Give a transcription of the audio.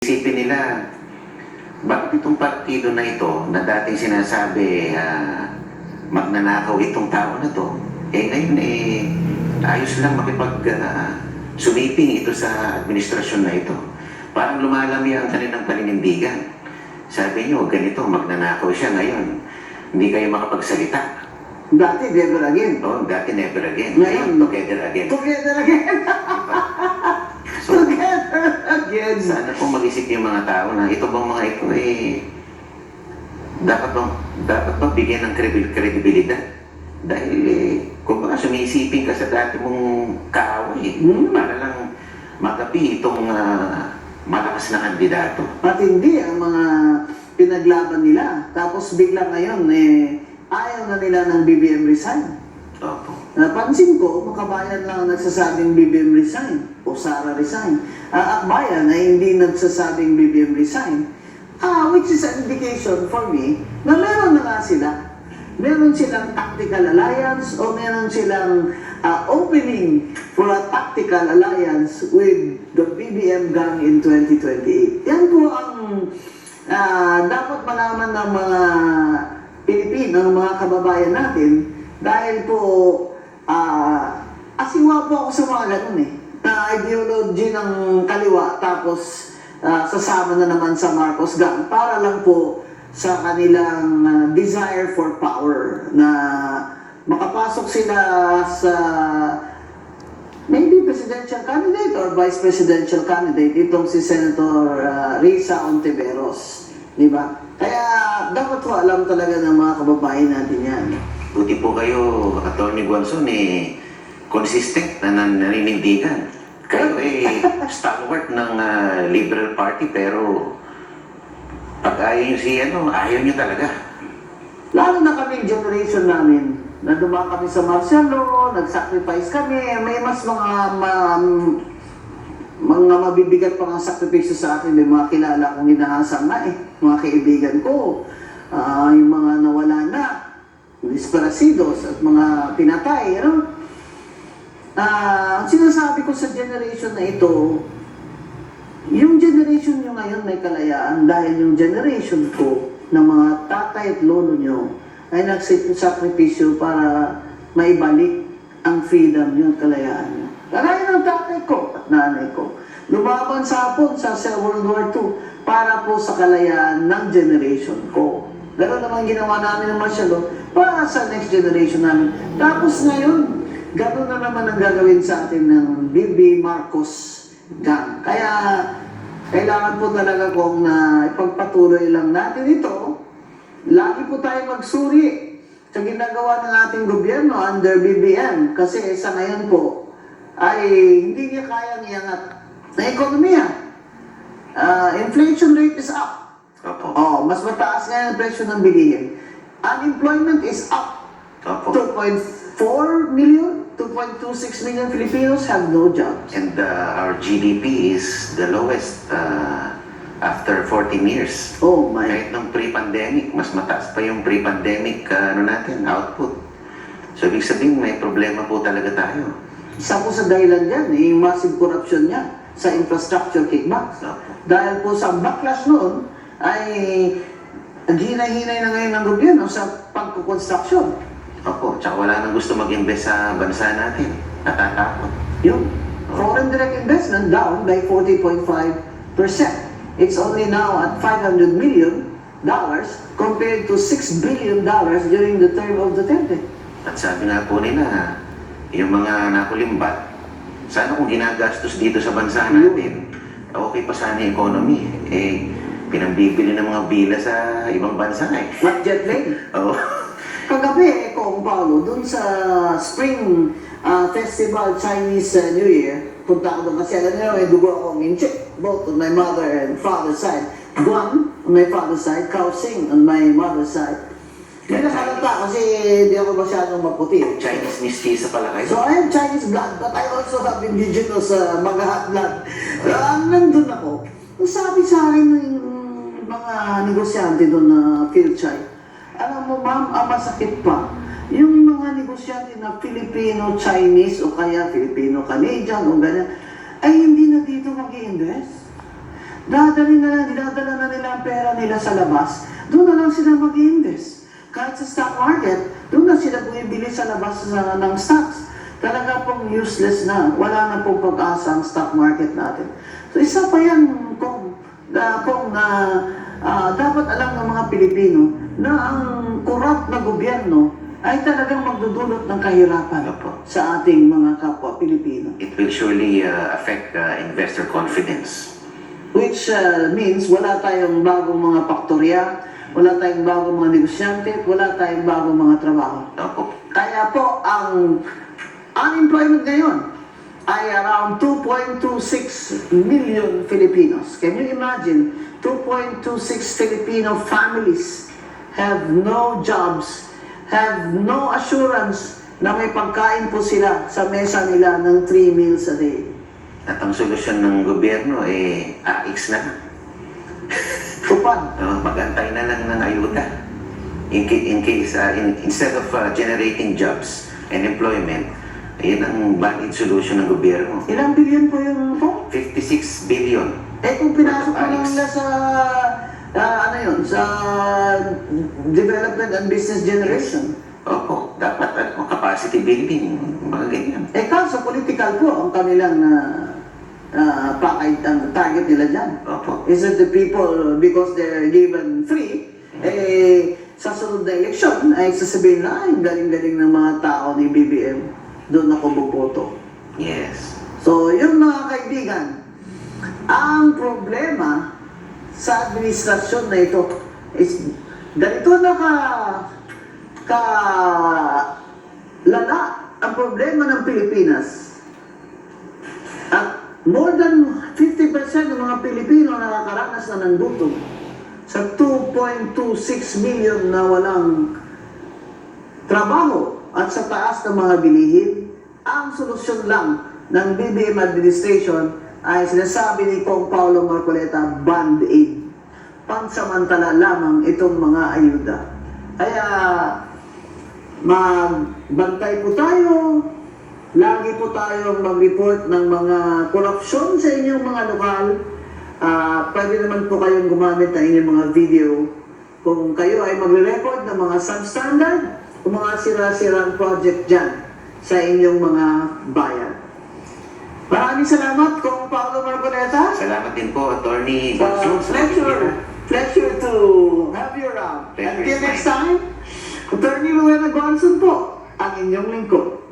Isipin nila, bakit itong partido na ito na dating sinasabi magnanakaw itong tao na to, ngayon ayos lang sumiping ito sa administrasyon na ito. Parang lumalami ang kanilang paninindigan. Sabi nyo, ganito, magnanakaw siya ngayon. Hindi kayo makapagsalita. Dati, never again. Oh, dati never again. Ngayon, together again. Together again. So, Together again. sana pong mag-isip yung mga tao na ito bang mga ito dapat bang bigyan ng kredibilidad? Dahil kung baka sumisiping ka sa dati mong kaaway, para lang magapi itong malakas na kandidato. Matindi ang mga pinaglaban nila. Tapos bigla ngayon, ayaw na nila ng BBM resign. Opo. Napansin ko, makabayan lang ang nagsasabing BBM resign o Sara resign. Ang akbayan ay hindi nagsasabing BBM resign. Which is an indication for me na meron na nga sila. Meron silang tactical alliance o meron silang opening for a tactical alliance with the BBM gang in 2028. Yan po ang dapat malaman ng mga Pilipino, ng mga kababayan natin, dahil po asiwa po ako sa mga ganun na ideology ng kaliwa tapos sasama na naman sa Marcos gang para lang po sa kanilang desire for power na makapasok sila sa maybe presidential candidate or vice presidential candidate, itong si Senator Risa Ontiveros, di ba? Kaya dapat po alam talaga ng mga kababayan natin yan. Buti po kayo, Atty. Guanzon, consistent na naninindigan. Kayo stalwart ng Liberal Party, pero pag ayaw nyo ayaw nyo talaga. Lalo na kaming generation namin, na dumaan kami sa martial law, nag-sacrifice kami, may mas mga mabibigat pa ng sakripisyo sa akin, may mga kilala kong hinahasang na mga kaibigan ko, yung mga nawala na, disparasidos at mga pinatay, ang sinasabi ko sa generation na ito, yung generation nyo ngayon may kalayaan dahil yung generation ko ng mga tatay at lolo nyo ay nagsakripisyo para maibalik ang freedom nyo at kalayaan nyo. Kagaya ng tatay ko at nanay ko, lumaban sa hapon sa World War II para po sa kalayaan ng generation ko. Gano'n naman ginawa namin ng martial law para sa next generation namin. Tapos ngayon, gano'n na naman ang gagawin sa atin ng BB Marcos gang. Kaya, kailangan po talaga kung ipagpatuloy lang natin ito. Lagi po tayo magsuri sa ginagawa ng ating gobyerno under BBM. Kasi sa ngayon po, ay hindi niya kayang iangat na ekonomiya. Inflation rate is up. Opo. Mas mataas nga ang presyo ng bilihin. Unemployment is up. Opo. 2.4 million, 2.26 million Filipinos have no jobs. And our GDP is the lowest after 14 years. Oh my. Kahit nung pre-pandemic, mas mataas pa yung pre-pandemic output. So, ibig sabihin, may problema po talaga tayo. Isa po sa dahilan yan, yung massive corruption niya sa infrastructure kickbacks. Opo. Dahil po sa backlash noon, ay hinay-hinay na ngayon ng gobyerno sa pagkukonstruksyon. Opo, tsaka wala nang gusto mag-invest sa bansa natin. Natatakot. Yung foreign direct investment down by 40.5%. It's only now at $500 million compared to $6 billion during the term of Duterte. At sabi nga po nila, yung mga nakulimbat, sana kung ginagastos dito sa bansa natin, okay pa sana yung economy. Pinambibili ng mga bila sa ibang bansa Not jet plane. Oo. Kagabi, Kong Paulo, dun sa Spring Festival Chinese New Year, punta ako doon kasi alam niyo, may dugo akong Minche, both on my mother and father's side. Guam on my father's side, Kaohsiung on my mother's side. Hindi nakalata kasi hindi ako masyadong maputi. Chinese mestiza pala kayo. So I have Chinese blood, but I also have indigenous Magahat blood. Nandun ako. Sabi sa akin ng mga negosyante doon na Philchay, alam mo ma'am, masakit pa. Yung mga negosyante na Filipino-Chinese o kaya Filipino-Canadian o ganyan, ay hindi na dito mag-i-invest. dinadala na nila ang pera nila sa labas, doon na lang sila mag-invest. Kahit sa stock market, doon na sila bumibili sa labas ng stocks. Talaga pong useless na. Wala na pong pag-asa ang stock market natin. So isa pa yan kung dapat alam ng mga Pilipino na ang corrupt na gobyerno ay talagang magdudulot ng kahirapan Opo. sa ating mga kapwa Pilipino. It will surely affect investor confidence. Which means wala tayong bagong mga paktorya, wala tayong bagong mga negosyante, wala tayong bagong mga trabaho. Opo. Kaya po, ang unemployment ngayon ay around 2.26 million Filipinos. Can you imagine? 2.26 Filipino families have no jobs, have no assurance na may pagkain po sila sa mesa nila ng 3 meals a day. At ang solusyon ng gobyerno AX na. Tupad. Magantay na lang ng ayuda. Instead of generating jobs and employment, ayun ang valid solution ng gobyerno. Ilang billion po yung po? 56 billion. Kung pinasok ko lang nila sa, sa development and business generation. Opo, dapat capacity building, mga ganyan. Kaso political po ang kanilang ang target nila dyan. Opo. Is that the people, because they're given free, sa sunod na eleksyon, ay sasabihin na, ay, galing-galing ng mga tao ni BBM, doon ako boboto. Yes. So, yun mga kaibigan, ang problema sa administrasyon na ito is ganito na lala ang problema ng Pilipinas. At more than 50% ng mga Pilipino nakakaranas na ng gutom sa 2.26 million na walang trabaho at sa taas ng mga bilihin. Ang solusyon lang ng BBM administration ay sinasabi ni Kong Paulo Marcoleta, band-aid. Pansamantala lamang itong mga ayuda. Kaya magbantay po tayo, lagi po tayong mag-report ng mga korupsyon sa inyong mga lokal. Pwede naman po kayong gumamit ng inyong mga video kung kayo ay magre-record ng mga substandard o mga sira-sirang project dyan sa inyong mga bayan. Maraming salamat, Kong Paulo Marcoleta. Salamat din po, Attorney Gonzo. Pleasure to have you around. Pleasure Until is next mine. time, Attorney Rowena Gonzo po, ang inyong lingkod.